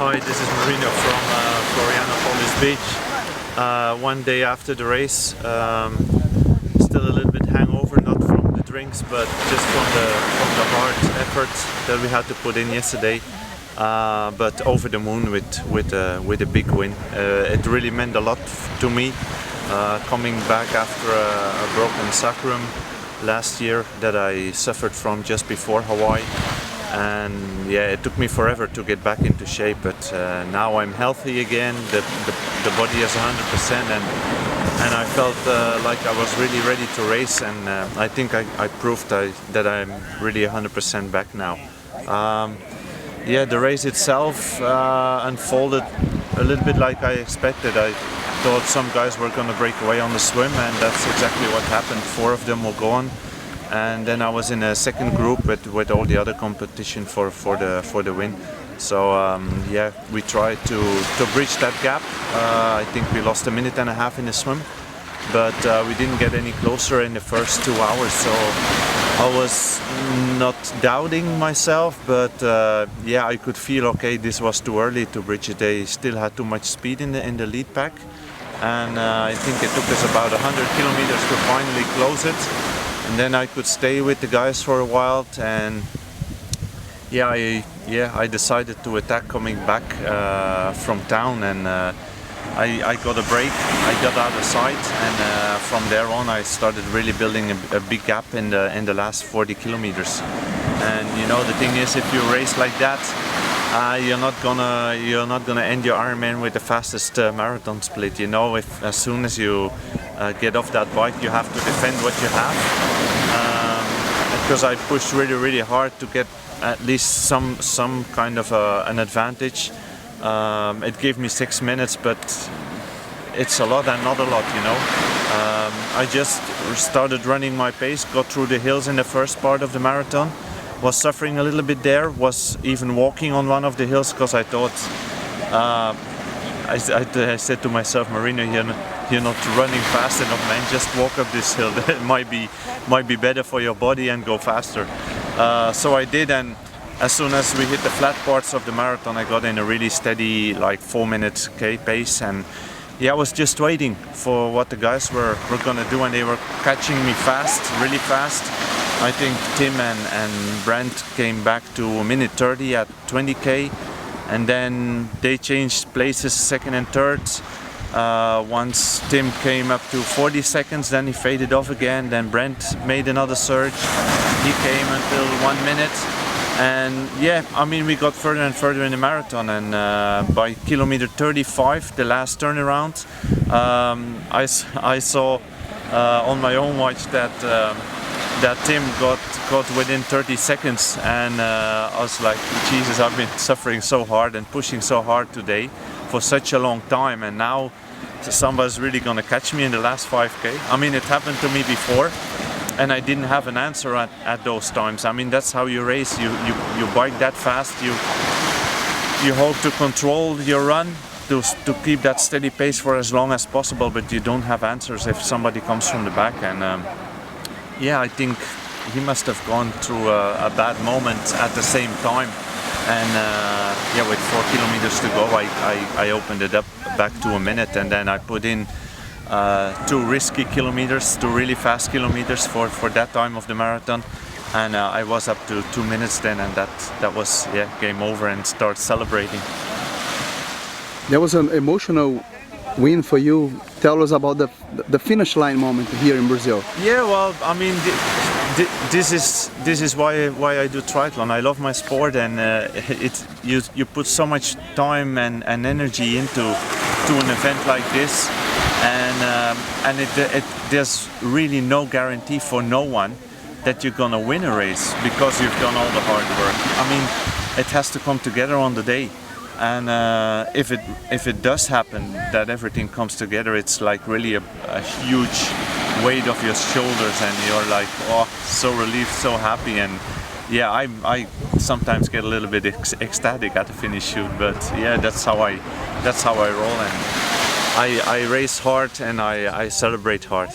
Hi, this is Marino from Florianópolis beach. One day after the race, still a little bit hangover, not from the drinks, but just from the hard effort that we had to put in yesterday. But over the moon with a big win. It really meant a lot to me, coming back after a broken sacrum last year that I suffered from just before Hawaii. And yeah, it took me forever to get back into shape, but now I'm healthy again. The body is 100%, and I felt like I was really ready to race, and I think I proved that I'm really 100% back now. Yeah, the race itself unfolded a little bit like I expected. I thought some guys were going to break away on the swim, and that's exactly what happened. 4 of them were gone. And then I was in a second group with all the other competition for the win. So yeah, we tried to bridge that gap. I think we lost a minute and a half in the swim, but we didn't get any closer in the first 2 hours. So I was not doubting myself, but yeah, I could feel okay. This was too early to bridge it. They still had too much speed in the lead pack, and I think it took us about 100 kilometers to finally close it. And then I could stay with the guys for a while, and yeah, I decided to attack coming back from town, and I got a break. I got out of sight, and from there on I started really building a big gap in the last 40 kilometers. And you know, the thing is, if you race like that, you're not gonna end your Ironman with the fastest marathon split. You know, if as soon as you get off that bike, you have to defend what you have. Because I pushed really hard to get at least some kind of an advantage. It gave me 6 minutes, but it's a lot and not a lot, you know. I just started running my pace, got through the hills in the first part of the marathon, was suffering a little bit there, was even walking on one of the hills because I thought, I said to myself, Marino, you're not running fast enough, man. Just walk up this hill. It might be better for your body and go faster. So I did, and as soon as we hit the flat parts of the marathon, I got in a really steady, like 4-minute pace, and yeah, I was just waiting for what the guys were gonna do, and they were catching me fast, really fast. I think Tim and Brent came back to a minute 30 at 20k. And then they changed places, second and third. Once Tim came up to 40 seconds, then he faded off again. Then Brent made another surge. He came until 1 minute. And yeah, I mean, we got further and further in the marathon. And by kilometer 35, the last turnaround, I saw on my own watch that Tim got within 30 seconds, and I was like, Jesus, I've been suffering so hard and pushing so hard today for such a long time, and now somebody's really gonna catch me in the last 5k. I mean, it happened to me before, and I didn't have an answer at those times. I mean, that's how you race. You bike that fast. You hope to control your run, to keep that steady pace for as long as possible, but you don't have answers if somebody comes from the back. And yeah, I think he must have gone through a bad moment at the same time. And yeah, with 4 kilometers to go, I opened it up back to a minute, and then I put in 2 risky kilometers, 2 really fast kilometers for that time of the marathon. And I was up to 2 minutes then, and that was, yeah, game over, and start celebrating. There was an emotional win for you. Tell us about the finish line moment here in Brazil. Yeah, well, I mean, this is why I do triathlon. I love my sport, and you put so much time and energy into an event like this, and there's really no guarantee for no one that you're gonna win a race because you've done all the hard work. I mean, it has to come together on the day. And if it does happen that everything comes together, it's like really a huge weight off your shoulders, and you're like, oh, so relieved, so happy. And yeah, I sometimes get a little bit ecstatic at the finish shoot, but yeah, that's how I roll, and I race hard and I celebrate hard.